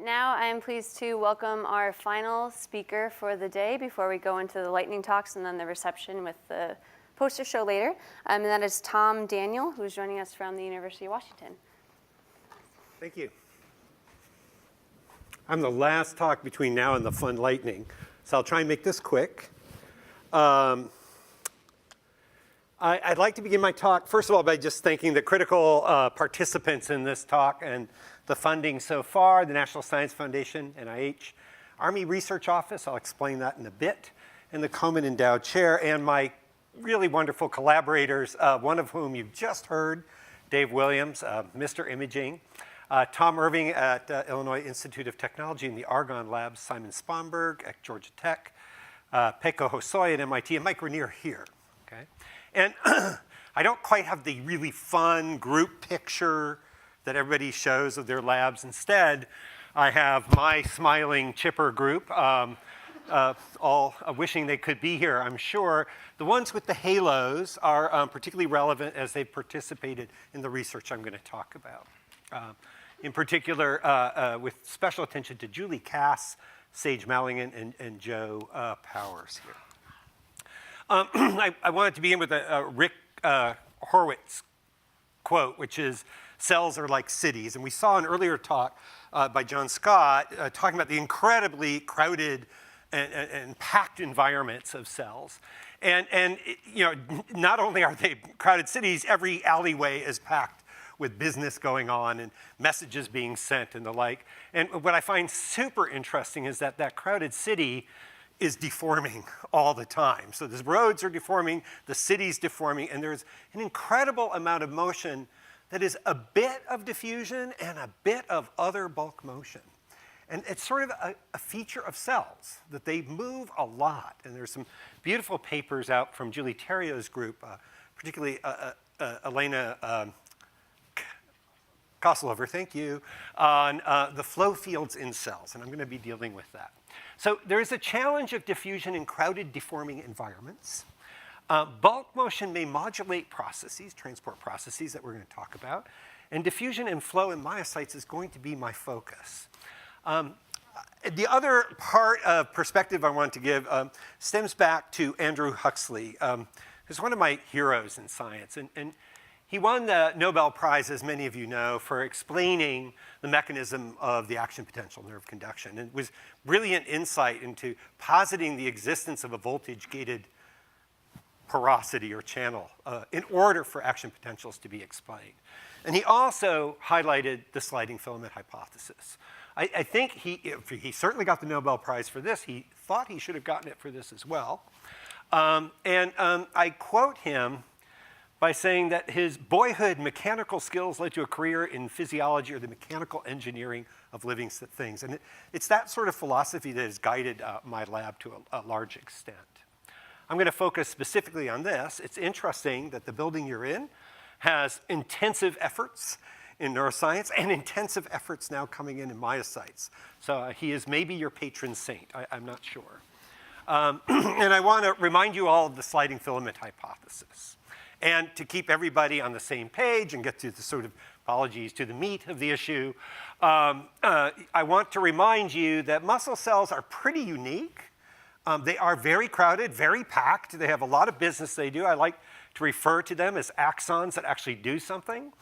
Now I am pleased to welcome our final speaker for the day before we go into the lightning talks and then the reception with the poster show later. And that is Tom Daniel, who's joining us from the University of Washington. Thank you. I'm the last talk between now and the fun lightning, so I'll try and make this quick. I'd like to begin my talk, first of all, by just thanking the critical participants in this talk and the funding so far, the National Science Foundation, NIH, Army Research Office, I'll explain that in a bit, and the Komen Endowed Chair, and my really wonderful collaborators, one of whom you've just heard, Dave Williams, Mr. Imaging, Tom Irving at Illinois Institute of Technology in the Argonne Labs, Simon Spomberg at Georgia Tech, Pekka Hosoi at MIT, and Mike Rainier here, okay? And I don't quite have the really fun group picture that everybody shows of their labs. Instead, I have my smiling, chipper group, all wishing they could be here, I'm sure. The ones with the halos are particularly relevant as they've participated in the research I'm going to talk about. In particular, with special attention to Julie Cass, Sage Malligan, and Joe Powers here. I wanted to begin with a Rick Horowitz quote, which is, cells are like cities. And we saw an earlier talk by John Scott talking about the incredibly crowded and packed environments of cells. And you know, not only are they crowded cities, every alleyway is packed with business going on and messages being sent and the like. And what I find super interesting is that that crowded city is deforming all the time. So the roads are deforming, the city's deforming, and there's an incredible amount of motion that is a bit of diffusion and a bit of other bulk motion. And it's sort of a feature of cells, that they move a lot. And there's some beautiful papers out from Julie Theriault's group, particularly Elena Koslover, thank you, on the flow fields in cells. And I'm going to be dealing with that. So there is a challenge of diffusion in crowded, deforming environments. Bulk motion may modulate processes, transport processes that we're going to talk about. And diffusion and flow in myocytes is going to be my focus. The other part of perspective I want to give stems back to Andrew Huxley, who's one of my heroes in science. And he won the Nobel Prize, as many of you know, for explaining the mechanism of the action potential nerve conduction. And it was brilliant insight into positing the existence of a voltage-gated porosity or channel in order for action potentials to be explained. And he also highlighted the sliding filament hypothesis. I think he certainly got the Nobel Prize for this. He thought he should have gotten it for this as well. I quote him by saying that his boyhood mechanical skills led to a career in physiology or the mechanical engineering of living things. And it's that sort of philosophy that has guided my lab to a large extent. I'm going to focus specifically on this. It's interesting that the building you're in has intensive efforts in neuroscience and intensive efforts now coming in myocytes. So he is maybe your patron saint. I'm not sure. And I want to remind you all of the sliding filament hypothesis. And to keep everybody on the same page and get to the sort of, apologies, to the meat of the issue, I want to remind you that muscle cells are pretty unique. They are very crowded, very packed. They have a lot of business they do. I like to refer to them as axons that actually do something.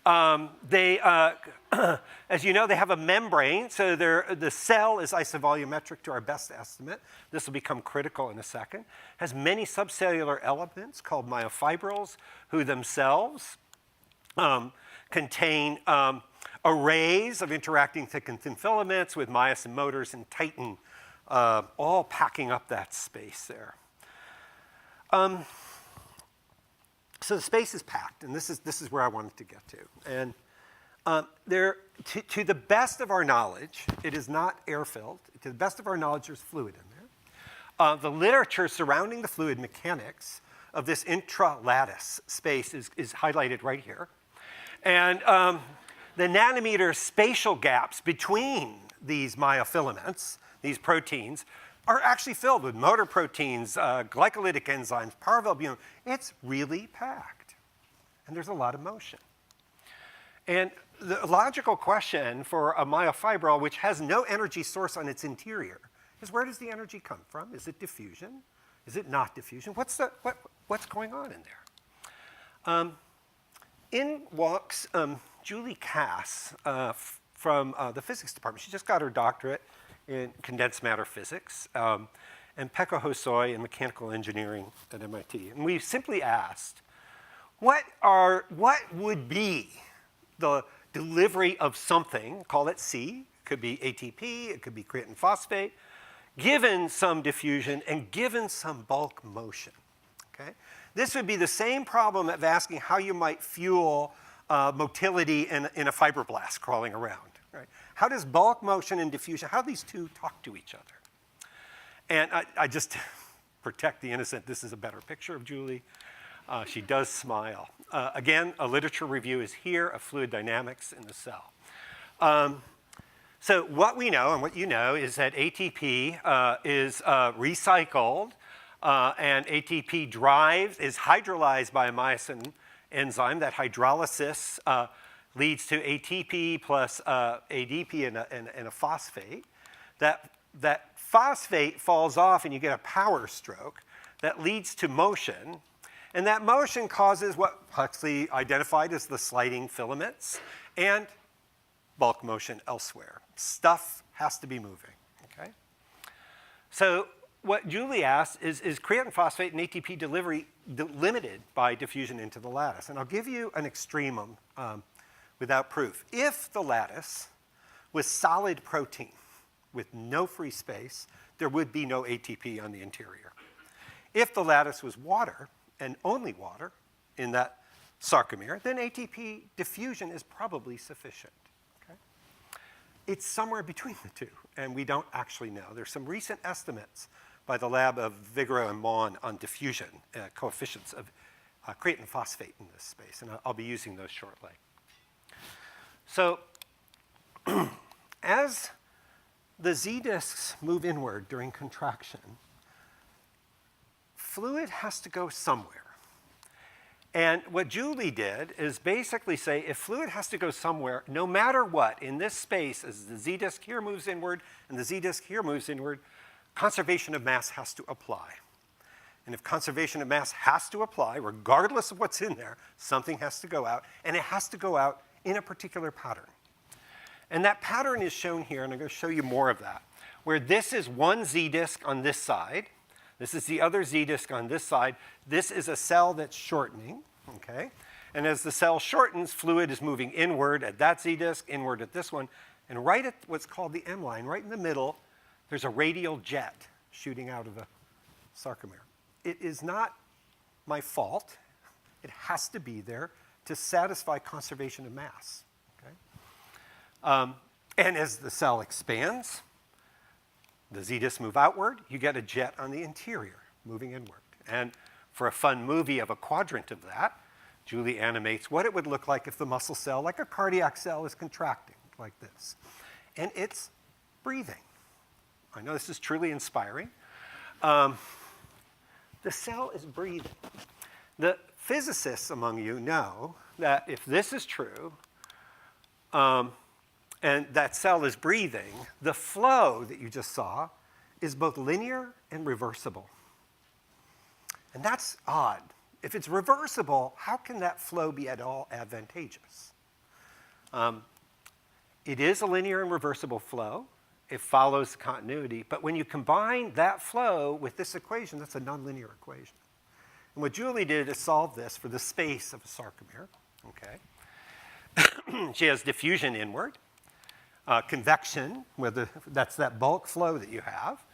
As you know, they have a membrane, so the cell is isovolumetric to our best estimate. This will become critical in a second. Has many subcellular elements called myofibrils, who themselves contain arrays of interacting thick and thin filaments with myosin motors and titin, all packing up that space there. So the space is packed, and this is where I wanted to get to. And to the best of our knowledge, it is not air-filled. To the best of our knowledge, there's fluid in there. The literature surrounding the fluid mechanics of this intra-lattice space is highlighted right here. And the nanometer spatial gaps between these myofilaments, these proteins, are actually filled with motor proteins, glycolytic enzymes, paravalbumin. It's really packed. And there's a lot of motion. And the logical question for a myofibril, which has no energy source on its interior, is where does the energy come from? Is it diffusion? Is it not diffusion? What's going on in there? In walks Julie Cass from the physics department. She just got her doctorate in condensed matter physics, and Pekka Hosoi in mechanical engineering at MIT. And we simply asked, what would be the delivery of something, call it C, it could be ATP, it could be creatine phosphate, given some diffusion and given some bulk motion, okay? This would be the same problem of asking how you might fuel motility in a fibroblast crawling around, right? How does bulk motion and diffusion, how do these two talk to each other? And I just protect the innocent, this is a better picture of Julie. She does smile. Again, a literature review is here of fluid dynamics in the cell. So what we know and what you know is that ATP is recycled and ATP is hydrolyzed by a myosin enzyme. That hydrolysis leads to ATP plus ADP and a phosphate. That phosphate falls off and you get a power stroke that leads to motion. And that motion causes what Huxley identified as the sliding filaments and bulk motion elsewhere. Stuff has to be moving, okay? So what Julie asked is creatine phosphate and ATP delivery limited by diffusion into the lattice? And I'll give you an extremum without proof. If the lattice was solid protein with no free space, there would be no ATP on the interior. If the lattice was water, and only water in that sarcomere, then ATP diffusion is probably sufficient. Okay? It's somewhere between the two, and we don't actually know. There's some recent estimates by the lab of Vigoro and Mon on diffusion coefficients of creatine phosphate in this space, and I'll be using those shortly. So as the Z disks move inward during contraction, fluid has to go somewhere. And what Julie did is basically say if fluid has to go somewhere, no matter what, in this space, as the Z disk here moves inward and the Z disk here moves inward, conservation of mass has to apply. And if conservation of mass has to apply, regardless of what's in there, something has to go out, and it has to go out in a particular pattern. And that pattern is shown here, and I'm going to show you more of that, where this is one Z disk on this side. This is the other Z disk on this side. This is a cell that's shortening, okay? And as the cell shortens, fluid is moving inward at that Z disk, inward at this one. And right at what's called the M line, right in the middle, there's a radial jet shooting out of the sarcomere. It is not my fault. It has to be there to satisfy conservation of mass, okay? And as the cell expands, the Z disks move outward, you get a jet on the interior moving inward. And for a fun movie of a quadrant of that, Julie animates what it would look like if the muscle cell, like a cardiac cell, is contracting like this. And it's breathing. I know this is truly inspiring. The cell is breathing. The physicists among you know that if this is true, and that cell is breathing, the flow that you just saw is both linear and reversible. And that's odd. If it's reversible, how can that flow be at all advantageous? It is a linear and reversible flow. It follows continuity. But when you combine that flow with this equation, that's a nonlinear equation. And what Julie did is solve this for the space of a sarcomere. Okay. She has diffusion inward. Convection, that's that bulk flow that you have,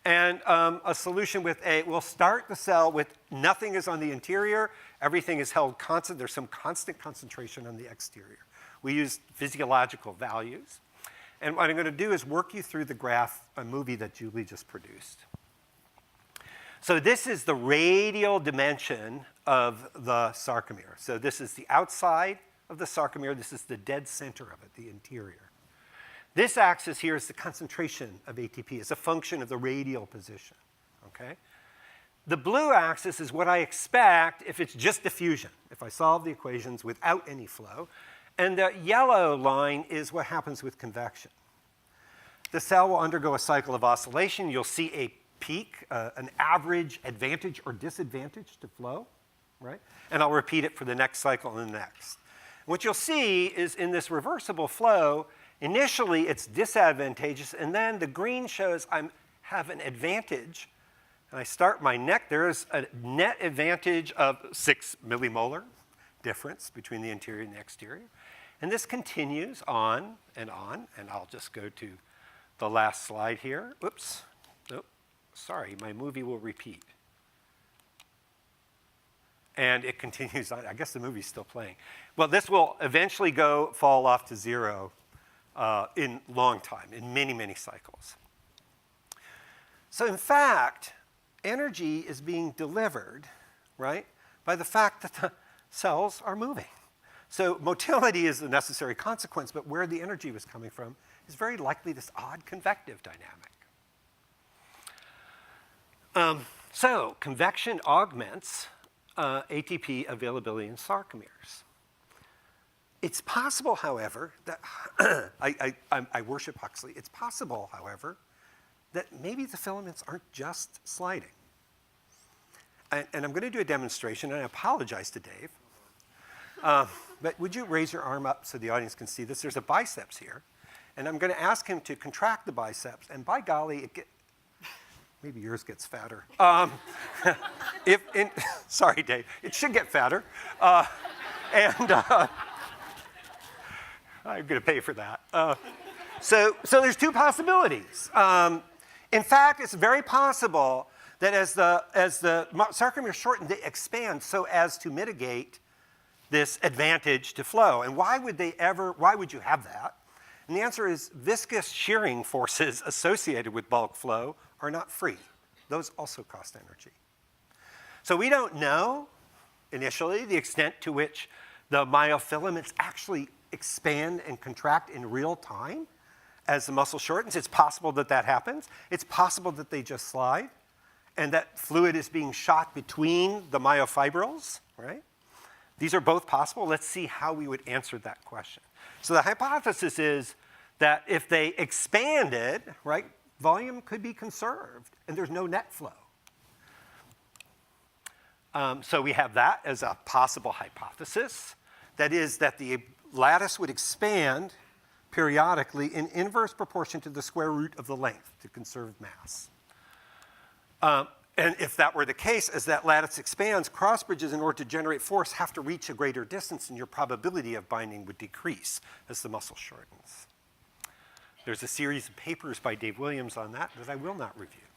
and a solution with we'll start the cell with nothing is on the interior, everything is held constant, there's some constant concentration on the exterior. We use physiological values, and what I'm going to do is work you through the graph, a movie that Julie just produced. So this is the radial dimension of the sarcomere. So this is the outside of the sarcomere, this is the dead center of it, the interior. This axis here is the concentration of ATP as a function of the radial position, okay? The blue axis is what I expect if it's just diffusion, if I solve the equations without any flow. And the yellow line is what happens with convection. The cell will undergo a cycle of oscillation. You'll see a peak, an average advantage or disadvantage to flow, right? And I'll repeat it for the next cycle and the next. What you'll see is in this reversible flow, initially it's disadvantageous, and then the green shows I have an advantage. And I start my neck. There's a net advantage of 6 millimolar difference between the interior and the exterior. And this continues on, and I'll just go to the last slide here. Oops. Oh, sorry, my movie will repeat. And it continues on. I guess the movie's still playing. Well, this will eventually fall off to zero in long time, in many, many cycles. So in fact, energy is being delivered, right, by the fact that the cells are moving. So motility is the necessary consequence, but where the energy was coming from is very likely this odd convective dynamic. So convection augments ATP availability in sarcomeres. It's possible, however, that I worship Huxley. It's possible, however, that maybe the filaments aren't just sliding. And I'm going to do a demonstration, and I apologize to Dave. But would you raise your arm up so the audience can see this? There's a biceps here. And I'm going to ask him to contract the biceps. And by golly, maybe yours gets fatter. Sorry, Dave. It should get fatter. I'm going to pay for that. So there's two possibilities. In fact, it's very possible that as the sarcomeres shorten, they expand so as to mitigate this advantage to flow. And why would you have that? And the answer is viscous shearing forces associated with bulk flow are not free. Those also cost energy. So we don't know initially the extent to which the myofilaments actually expand and contract in real time as the muscle shortens. It's possible that that happens. It's possible that they just slide and that fluid is being shot between the myofibrils, right? These are both possible. Let's see how we would answer that question. So the hypothesis is that if they expanded, right, volume could be conserved and there's no net flow. So we have that as a possible hypothesis. That is that the lattice would expand periodically in inverse proportion to the square root of the length to conserve mass. And if that were the case, as that lattice expands, cross bridges, in order to generate force, have to reach a greater distance, and your probability of binding would decrease as the muscle shortens. There's a series of papers by Dave Williams on that I will not review.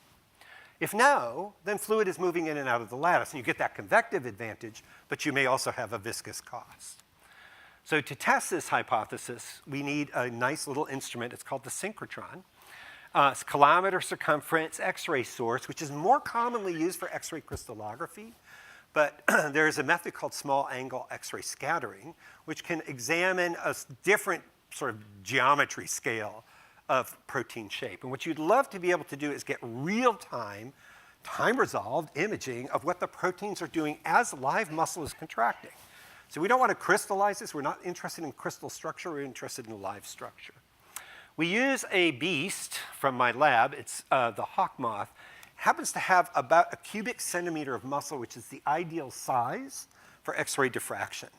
If no, then fluid is moving in and out of the lattice, and you get that convective advantage, but you may also have a viscous cost. So to test this hypothesis, we need a nice little instrument. It's called the synchrotron. It's kilometer circumference X-ray source, which is more commonly used for X-ray crystallography. But there's a method called small angle X-ray scattering, which can examine a different sort of geometry scale of protein shape. And what you'd love to be able to do is get real-time, time-resolved imaging of what the proteins are doing as live muscle is contracting. So we don't want to crystallize this. We're not interested in crystal structure. We're interested in live structure. We use a beast from my lab. It's the hawk moth. It happens to have about a cubic centimeter of muscle, which is the ideal size for X-ray diffraction.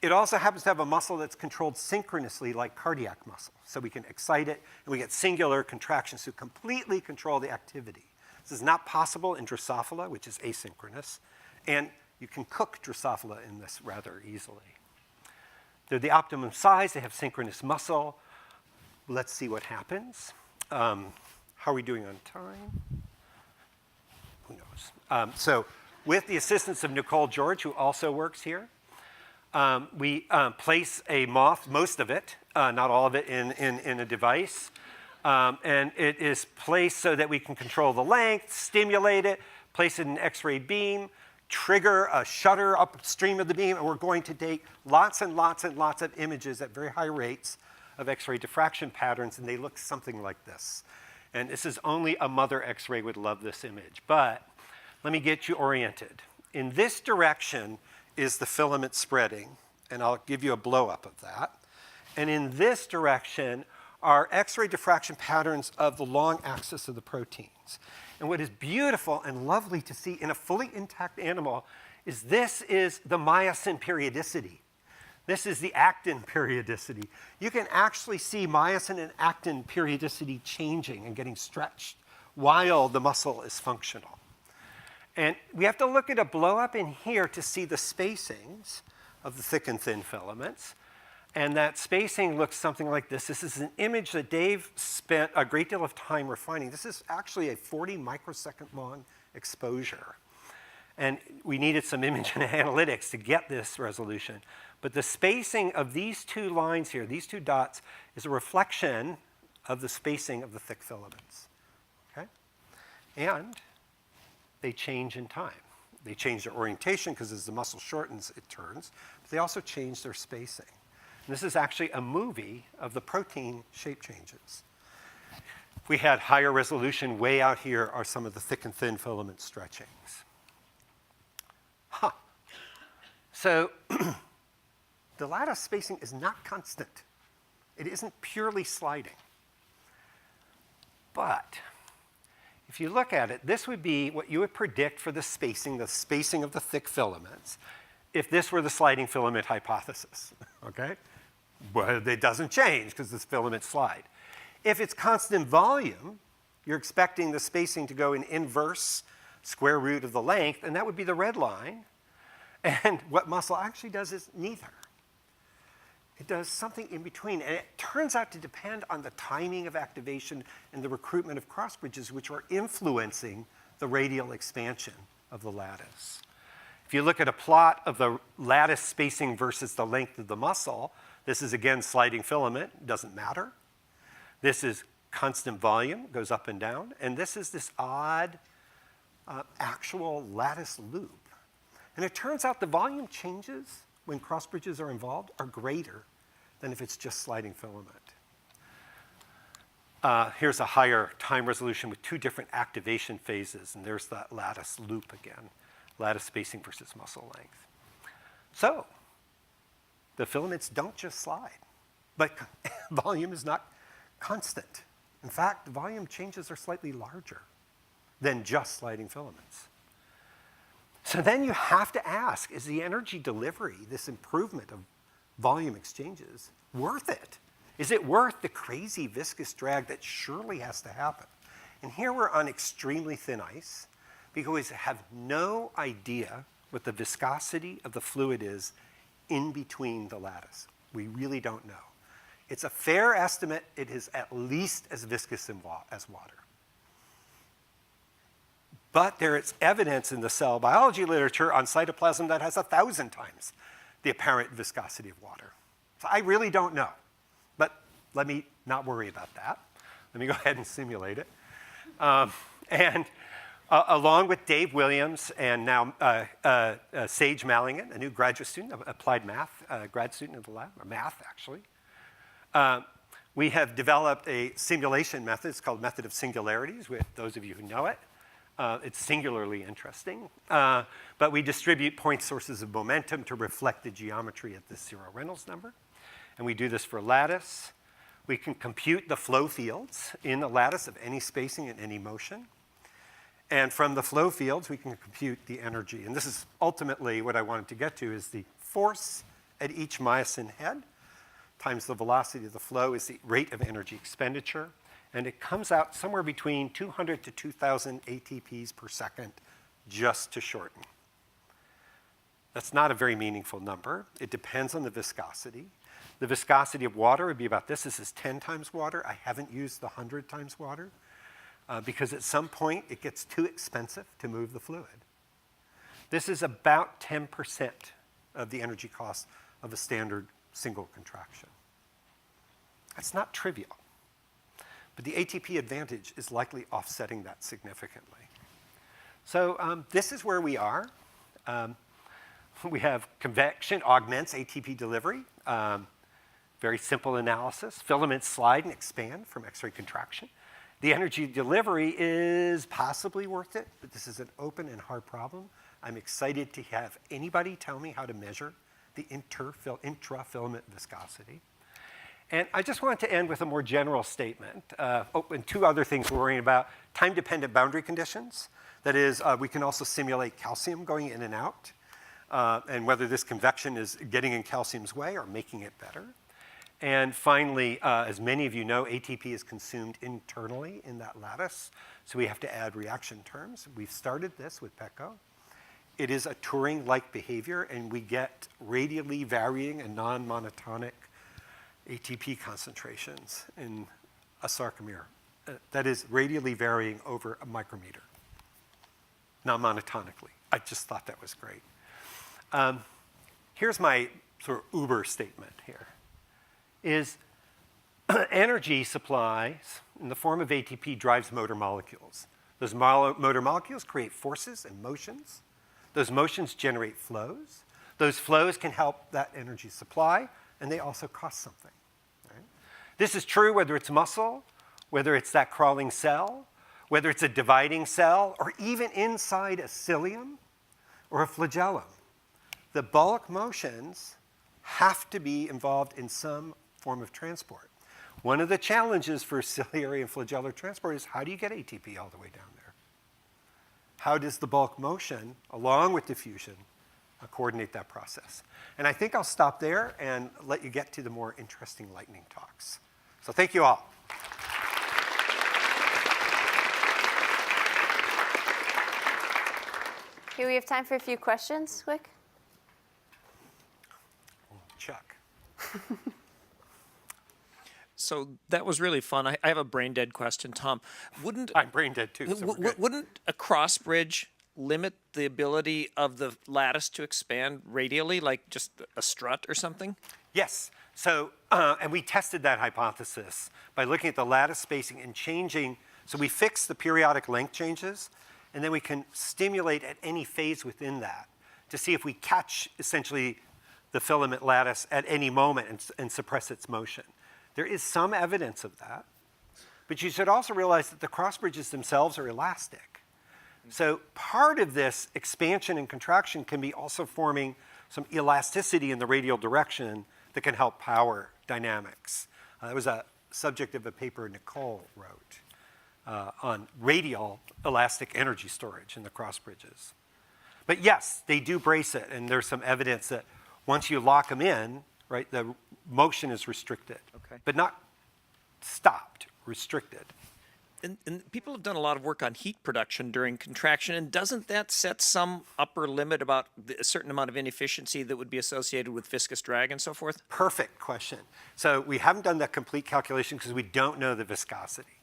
It also happens to have a muscle that's controlled synchronously like cardiac muscle. So we can excite it, and we get singular contractions to completely control the activity. This is not possible in Drosophila, which is asynchronous. And you can cook Drosophila in this rather easily. They're the optimum size. They have synchronous muscle. Let's see what happens. How are we doing on time? Who knows? So with the assistance of Nicole George, who also works here, we place a moth, most of it, not all of it, in a device. And it is placed so that we can control the length, stimulate it, place it in an X-ray beam, trigger a shutter upstream of the beam, and we're going to take lots and lots and lots of images at very high rates of X-ray diffraction patterns, and they look something like this. And this is only a mother X-ray would love this image. But let me get you oriented. In this direction is the filament spreading, and I'll give you a blow-up of that. And in this direction are X-ray diffraction patterns of the long axis of the proteins. And what is beautiful and lovely to see in a fully intact animal is this is the myosin periodicity. This is the actin periodicity. You can actually see myosin and actin periodicity changing and getting stretched while the muscle is functional. And we have to look at a blow-up in here to see the spacings of the thick and thin filaments. And that spacing looks something like this. This is an image that Dave spent a great deal of time refining. This is actually a 40 microsecond long exposure. And we needed some image and analytics to get this resolution. But the spacing of these two lines here, these two dots, is a reflection of the spacing of the thick filaments. Okay? And they change in time. They change their orientation because as the muscle shortens, it turns. But they also change their spacing. And this is actually a movie of the protein shape changes. If we had higher resolution, way out here are some of the thick and thin filament stretchings. Huh. So the lattice spacing is not constant. It isn't purely sliding. But if you look at it, this would be what you would predict for the spacing of the thick filaments, if this were the sliding filament hypothesis, okay? Well, it doesn't change because the filaments slide. If it's constant volume, you're expecting the spacing to go in inverse square root of the length, and that would be the red line. And what muscle actually does is neither. It does something in between, and it turns out to depend on the timing of activation and the recruitment of cross bridges, which are influencing the radial expansion of the lattice. If you look at a plot of the lattice spacing versus the length of the muscle, this is again sliding filament, doesn't matter. This is constant volume, goes up and down, and this is this odd actual lattice loop. And it turns out the volume changes when cross bridges are involved are greater than if it's just sliding filament. Here's a higher time resolution with two different activation phases, and there's that lattice loop again, lattice spacing versus muscle length. So the filaments don't just slide, but volume is not constant. In fact, the volume changes are slightly larger than just sliding filaments. So then you have to ask, is the energy delivery, this improvement of volume exchanges, worth it? Is it worth the crazy viscous drag that surely has to happen? And here we're on extremely thin ice because we have no idea what the viscosity of the fluid is in between the lattice. We really don't know. It's a fair estimate. It is at least as viscous as water. But there is evidence in the cell biology literature on cytoplasm that has 1,000 times the apparent viscosity of water. So I really don't know. But let me not worry about that. Let me go ahead and simulate it. Along with Dave Williams and now Sage Mallingan, a new graduate student, applied math, grad student in the lab, or math actually, we have developed a simulation method. It's called method of singularities, with those of you who know it. It's singularly interesting. But we distribute point sources of momentum to reflect the geometry at this zero Reynolds number. And we do this for lattice. We can compute the flow fields in the lattice of any spacing and any motion. And from the flow fields, we can compute the energy. And this is ultimately what I wanted to get to, is the force at each myosin head times the velocity of the flow is the rate of energy expenditure. And it comes out somewhere between 200 to 2,000 ATPs per second just to shorten. That's not a very meaningful number. It depends on the viscosity. The viscosity of water would be about this. This is 10 times water. I haven't used the 100 times water because at some point it gets too expensive to move the fluid. This is about 10% of the energy cost of a standard single contraction. That's not trivial. But the ATP advantage is likely offsetting that significantly. So this is where we are. We have convection augments ATP delivery. Very simple analysis. Filaments slide and expand from X-ray contraction. The energy delivery is possibly worth it, but this is an open and hard problem. I'm excited to have anybody tell me how to measure the intrafilament viscosity. And I just want to end with a more general statement. And two other things we're worrying about: time-dependent boundary conditions. That is, we can also simulate calcium going in and out, and whether this convection is getting in calcium's way or making it better. And finally, as many of you know, ATP is consumed internally in that lattice, so we have to add reaction terms. We've started this with PECO. It is a Turing-like behavior, and we get radially varying and non-monotonic ATP concentrations in a sarcomere. That is radially varying over a micrometer, non-monotonically. I just thought that was great. Here's my sort of uber statement here, is energy supplies in the form of ATP drives motor molecules. Those motor molecules create forces and motions. Those motions generate flows. Those flows can help that energy supply, and they also cost something. Right? This is true whether it's muscle, whether it's that crawling cell, whether it's a dividing cell, or even inside a cilium or a flagellum. The bulk motions have to be involved in some form of transport. One of the challenges for ciliary and flagellar transport is, how do you get ATP all the way down there? How does the bulk motion, along with diffusion, coordinate that process? And I think I'll stop there and let you get to the more interesting lightning talks. So thank you all. Okay, we have time for a few questions, quick. Chuck. So that was really fun. I have a brain dead question, Tom. I'm brain dead too. So wouldn't a cross bridge limit the ability of the lattice to expand radially, like just a strut or something? Yes. So, and we tested that hypothesis by looking at the lattice spacing and changing. So we fixed the periodic length changes, and then we can stimulate at any phase within that to see if we catch essentially the filament lattice at any moment and suppress its motion. There is some evidence of that, but you should also realize that the cross bridges themselves are elastic. So part of this expansion and contraction can be also forming some elasticity in the radial direction that can help power dynamics. That was a subject of a paper Nicole wrote on radial elastic energy storage in the cross bridges. But yes, they do brace it, and there's some evidence that once you lock them in, right, the motion is restricted, okay, but not stopped, restricted. And people have done a lot of work on heat production during contraction, and doesn't that set some upper limit about a certain amount of inefficiency that would be associated with viscous drag and so forth? Perfect question. So we haven't done that complete calculation because we don't know the viscosity.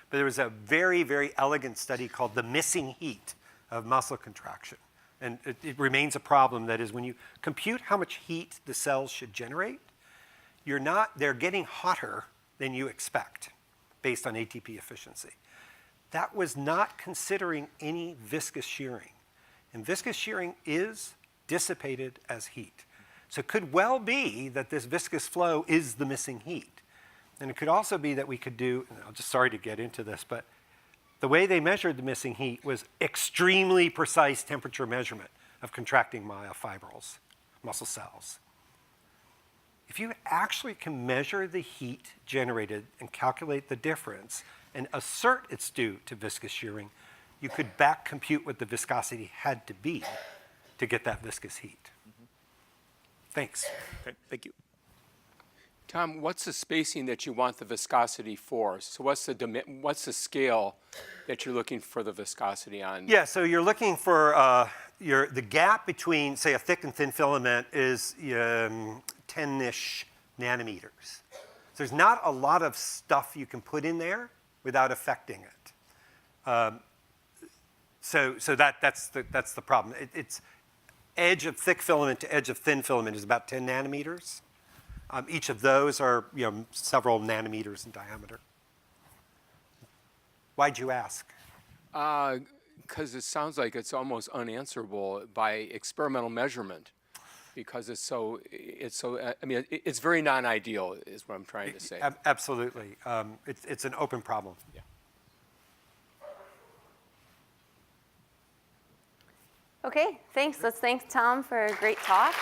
But there was a very, very elegant study called the missing heat of muscle contraction. And it remains a problem. That is, when you compute how much heat the cells should generate, they're getting hotter than you expect based on ATP efficiency. That was not considering any viscous shearing. And viscous shearing is dissipated as heat. So it could well be that this viscous flow is the missing heat. And it could also be that we could do, and I'm just sorry to get into this, but the way they measured the missing heat was extremely precise temperature measurement of contracting myofibrils, muscle cells. If you actually can measure the heat generated and calculate the difference and assert it's due to viscous shearing, you could back compute what the viscosity had to be to get that viscous heat. Mm-hmm. Thanks. Okay, thank you. Tom, what's the spacing that you want the viscosity for? So what's the scale that you're looking for the viscosity on? Yeah, so you're looking for the gap between, say, a thick and thin filament is 10-ish nanometers. So there's not a lot of stuff you can put in there without affecting it. So that's the problem. It's edge of thick filament to edge of thin filament is about 10 nanometers. Each of those are several nanometers in diameter. Why'd you ask? Because it sounds like it's almost unanswerable by experimental measurement, because it's very non-ideal is what I'm trying to say. Absolutely. It's an open problem. Yeah. Okay, thanks. Let's thank Tom for a great talk.